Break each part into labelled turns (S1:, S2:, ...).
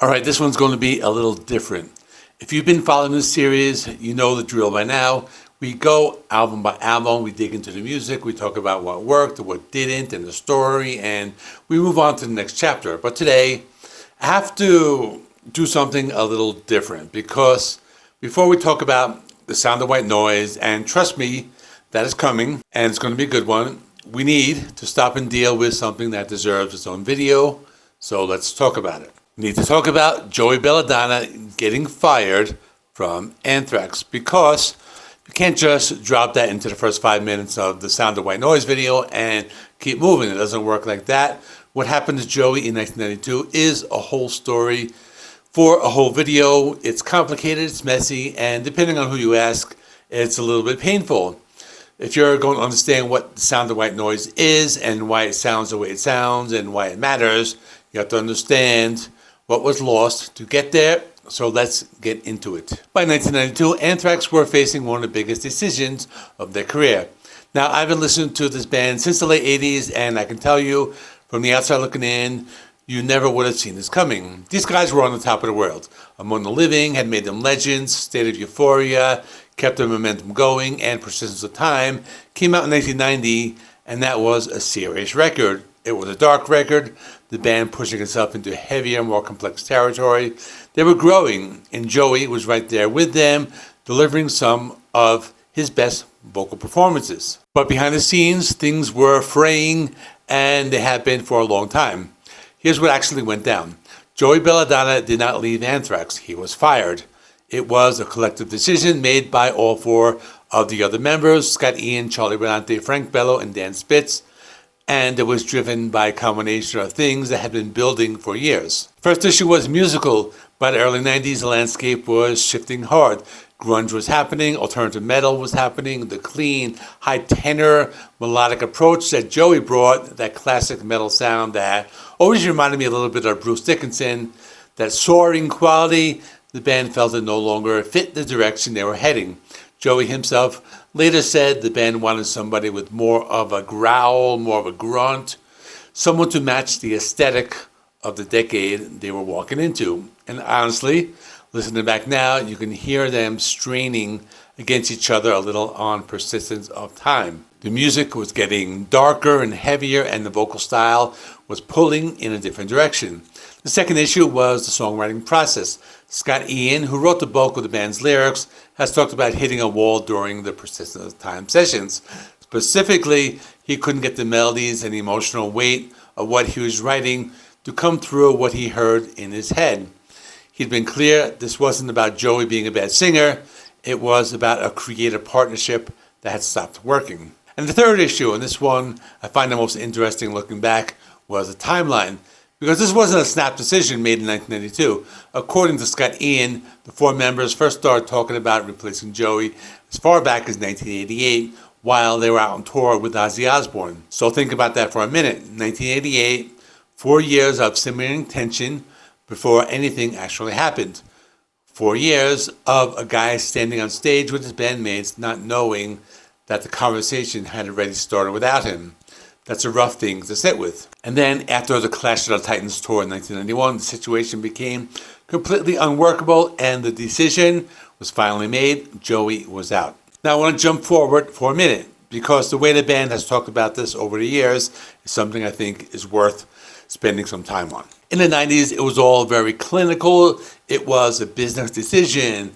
S1: All right, this one's going to be a little different. If you've been following this series, you know the drill by now. We go album by album, we dig into the music, we talk about what worked, what didn't, and the story, and we move on to the next chapter. But today, I have to do something a little different because before we talk about the sound of white noise, and trust me, that is coming, and it's going to be a good one, we need to stop and deal with something that deserves its own video. So let's talk about it. We need to talk about Joey Belladonna getting fired from Anthrax because you can't just drop that into the first 5 minutes of the Sound of White Noise video and keep moving. It doesn't work like that. What happened to Joey in 1992 is a whole story for a whole video. It's complicated, it's messy, and depending on who you ask, it's a little bit painful. If you're going to understand what the Sound of White Noise is and why it sounds the way it sounds and why it matters, you have to understand what was lost to get there. So let's get into it. By 1992, Anthrax were facing one of the biggest decisions of their career. Now, I've been listening to this band since the late 80s, and I can tell you, from the outside looking in, you never would have seen this coming. These guys were on the top of the world. Among the living, had made them legends. State of Euphoria kept their momentum going, and Persistence of Time came out in 1990, and that was a serious record. It was a dark record, the band pushing itself into heavier, more complex territory. They were growing, and Joey was right there with them, delivering some of his best vocal performances. But behind the scenes, things were fraying, and they had been for a long time. Here's what actually went down. Joey Belladonna did not leave Anthrax. He was fired. It was a collective decision made by all four of the other members, Scott Ian, Charlie Benante, Frank Bello, and Dan Spitz. And it was driven by a combination of things that had been building for years. First issue was musical. By the early 90s, the landscape was shifting hard. Grunge was happening, alternative metal was happening, the clean, high tenor, melodic approach that Joey brought, that classic metal sound that always reminded me a little bit of Bruce Dickinson, that soaring quality, the band felt it no longer fit the direction they were heading. Joey himself later said the band wanted somebody with more of a growl, more of a grunt, someone to match the aesthetic of the decade they were walking into. And honestly, listening back now, you can hear them straining against each other a little on Persistence of Time. The music was getting darker and heavier, and the vocal style was pulling in a different direction. The second issue was the songwriting process. Scott Ian, who wrote the bulk of the band's lyrics, has talked about hitting a wall during the Persistence of Time sessions. Specifically, he couldn't get the melodies and the emotional weight of what he was writing to come through what he heard in his head. He'd been clear this wasn't about Joey being a bad singer, it was about a creative partnership that had stopped working. And the third issue, and this one I find the most interesting looking back, was the timeline. Because this wasn't a snap decision made in 1992. According to Scott Ian, the four members first started talking about replacing Joey as far back as 1988 while they were out on tour with Ozzy Osbourne. So think about that for a minute. 1988, 4 years of simmering tension before anything actually happened. 4 years of a guy standing on stage with his bandmates not knowing that the conversation had already started without him. That's a rough thing to sit with. And then after the Clash of the Titans tour in 1991, the situation became completely unworkable and the decision was finally made. Joey was out. Now I want to jump forward for a minute because the way the band has talked about this over the years is something I think is worth spending some time on. In the 90s, it was all very clinical. It was a business decision.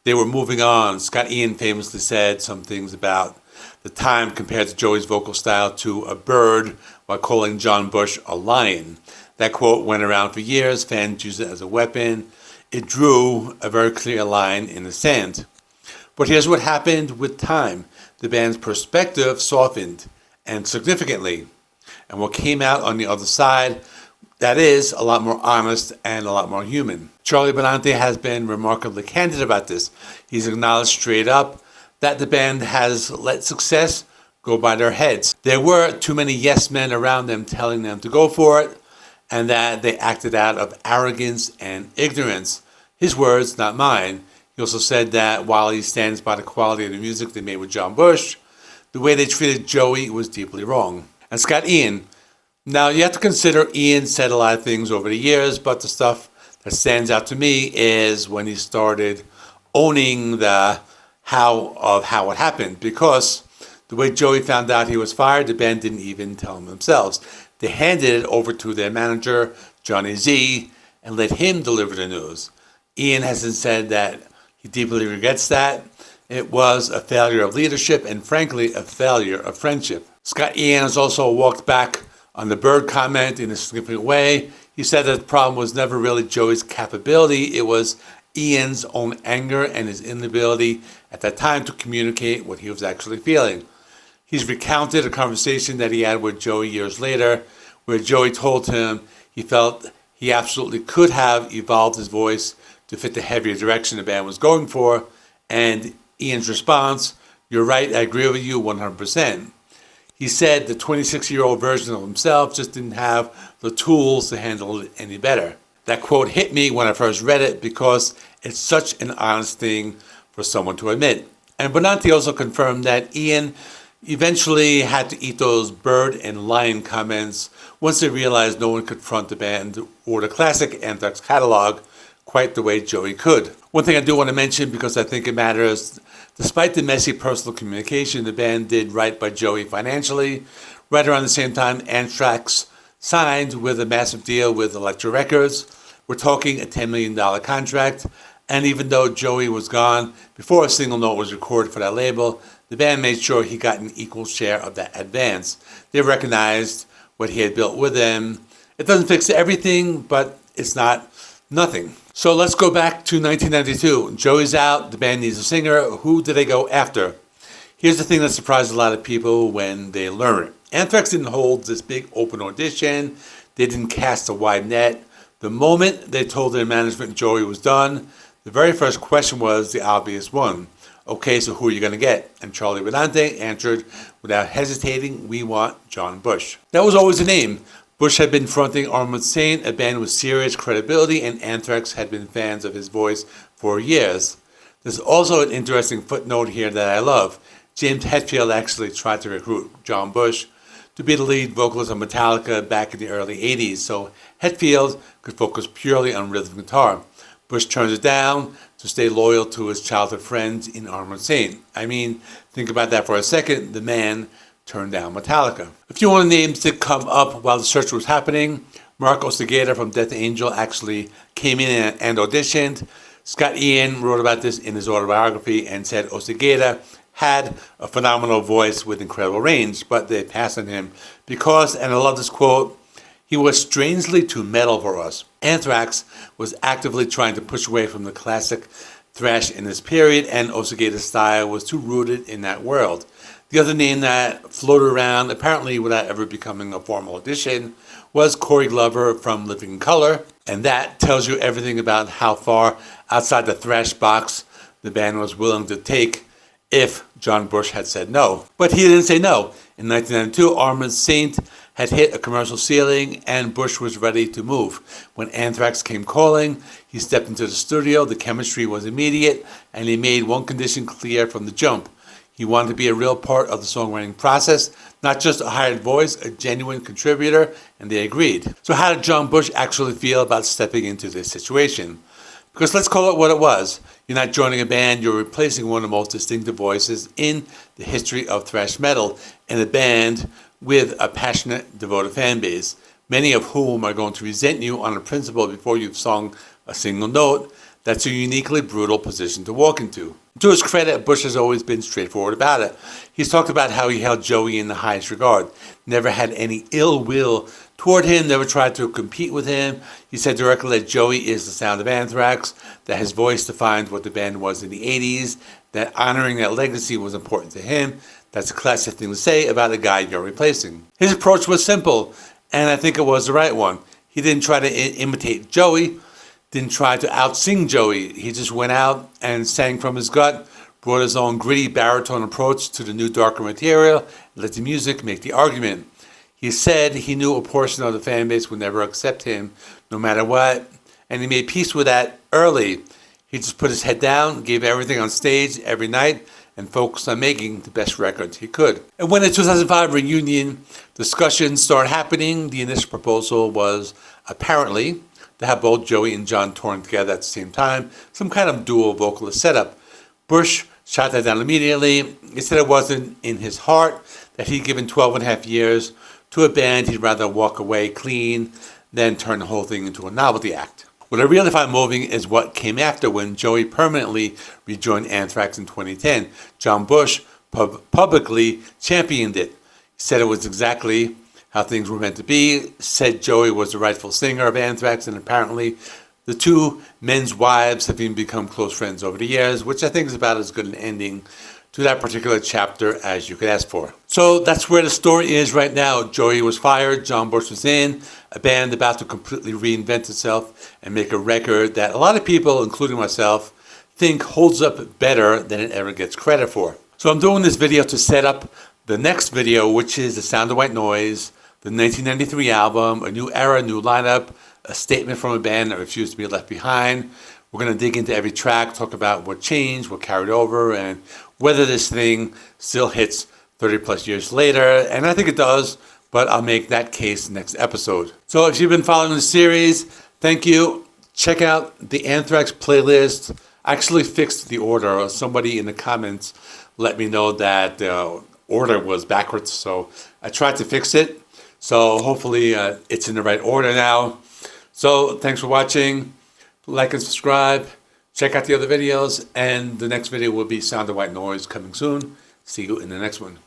S1: They were moving on. Scott Ian famously said some things about the time compared to Joey's vocal style to a bird while calling John Bush a lion. That quote went around for years. Fans used it as a weapon. It drew a very clear line in the sand. But here's what happened with time. The band's perspective softened, and significantly. And what came out on the other side, that is a lot more honest and a lot more human. Charlie Benante has been remarkably candid about this. He's acknowledged straight up that the band has let success go by their heads. There were too many yes men around them telling them to go for it, and that they acted out of arrogance and ignorance. His words, not mine. He also said that while he stands by the quality of the music they made with John Bush, the way they treated Joey was deeply wrong. And Scott Ian. Now, you have to consider Ian said a lot of things over the years, but the stuff that stands out to me is when he started owning the how it happened, because the way Joey found out he was fired, the band didn't even tell him themselves. They handed it over to their manager, Johnny Z, and let him deliver the news. Ian has since said that he deeply regrets that. It was a failure of leadership and, frankly, a failure of friendship. Scott Ian has also walked back on the Bird comment in a significant way. He said that the problem was never really Joey's capability. It was Ian's own anger and his inability at that time to communicate what he was actually feeling. He's recounted a conversation that he had with Joey years later, where Joey told him he felt he absolutely could have evolved his voice to fit the heavier direction the band was going for, and Ian's response, "You're right, I agree with you 100%. He said the 26-year-old version of himself just didn't have the tools to handle it any better. That quote hit me when I first read it because it's such an honest thing for someone to admit. And Benante also confirmed that Ian eventually had to eat those bird and lion comments once they realized no one could front the band or the classic Anthrax catalog quite the way Joey could. One thing I do want to mention, because I think it matters, despite the messy personal communication, the band did right by Joey financially. Right around the same time, Anthrax signed with a massive deal with Elektra Records. We're talking a $10 million contract, and even though Joey was gone before a single note was recorded for that label, the band made sure he got an equal share of that advance. They recognized what he had built with them. It doesn't fix everything, but it's not nothing. So let's go back to 1992. Joey's out, the band needs a singer. Who do they go after? Here's the thing that surprised a lot of people when they learn it. Anthrax didn't hold this big open audition. They didn't cast a wide net. The moment they told their management Joey was done, the very first question was the obvious one. Okay, so who are you going to get? And Charlie Benante answered without hesitating, we want John Bush. That was always the name. Bush had been fronting Armored Saint, a band with serious credibility, and Anthrax had been fans of his voice for years. There's also an interesting footnote here that I love. James Hetfield actually tried to recruit John Bush to be the lead vocalist of Metallica back in the early 80s, so Hetfield could focus purely on rhythm guitar. Bush turns it down to stay loyal to his childhood friends in Armored Saint. I mean, think about that for a second. The man turned down Metallica. A few other names did come up while the search was happening. Mark Osageda from Death Angel actually came in and auditioned. Scott Ian wrote about this in his autobiography and said Osageda had a phenomenal voice with incredible range, but they passed on him because, and I love this quote, he was strangely too metal for us. Anthrax was actively trying to push away from the classic thrash in this period, and Osageda's style was too rooted in that world. The other name that floated around, apparently without ever becoming a formal audition, was Corey Glover from Living Colour, and that tells you everything about how far outside the thrash box the band was willing to take if John Bush had said no. But he didn't say no. In 1992, Armored Saint had hit a commercial ceiling and Bush was ready to move. When Anthrax came calling, he stepped into the studio, the chemistry was immediate, and he made one condition clear from the jump. He wanted to be a real part of the songwriting process, not just a hired voice, a genuine contributor, and they agreed. So how did John Bush actually feel about stepping into this situation? Because let's call it what it was. You're not joining a band, you're replacing one of the most distinctive voices in the history of thrash metal, in a band with a passionate, devoted fan base, many of whom are going to resent you on a principle before you've sung a single note. That's a uniquely brutal position to walk into. To his credit, Bush has always been straightforward about it. He's talked about how he held Joey in the highest regard, never had any ill will toward him, never tried to compete with him. He said directly that Joey is the sound of Anthrax, that his voice defined what the band was in the 80s, that honoring that legacy was important to him. That's a classic thing to say about a guy you're replacing. His approach was simple, and I think it was the right one. He didn't try to imitate Joey, didn't try to out-sing Joey. He just went out and sang from his gut, brought his own gritty baritone approach to the new darker material, and let the music make the argument. He said he knew a portion of the fan base would never accept him, no matter what, and he made peace with that early. He just put his head down, gave everything on stage every night, and focused on making the best records he could. And when the 2005 reunion discussions started happening, the initial proposal was apparently to have both Joey and John touring together at the same time, some kind of dual vocalist setup. Bush shot that down immediately. He said it wasn't in his heart, that he'd given 12 and a half years to a band. He'd rather walk away clean than turn the whole thing into a novelty act. What I really find moving is what came after when Joey permanently rejoined Anthrax in 2010. John Bush publicly championed it. He said it was exactly how things were meant to be, said Joey was the rightful singer of Anthrax, and apparently the two men's wives have even become close friends over the years, which I think is about as good an ending to that particular chapter as you could ask for. So that's where the story is right now. Joey was fired, John Bush was in, a band about to completely reinvent itself and make a record that a lot of people, including myself, think holds up better than it ever gets credit for. So I'm doing this video to set up the next video, which is The Sound of White Noise, the 1993 album, a new era, new lineup, a statement from a band that refused to be left behind. We're going to dig into every track, talk about what changed, what carried over, and whether this thing still hits 30 plus years later. And I think it does, but I'll make that case next episode. So if you've been following the series, thank you. Check out the Anthrax playlist. I actually fixed the order. Somebody in the comments let me know that the order was backwards, so I tried to fix it. So hopefully it's in the right order now. So thanks for watching. Like and subscribe. Check out the other videos. And the next video will be Sound of White Noise coming soon. See you in the next one.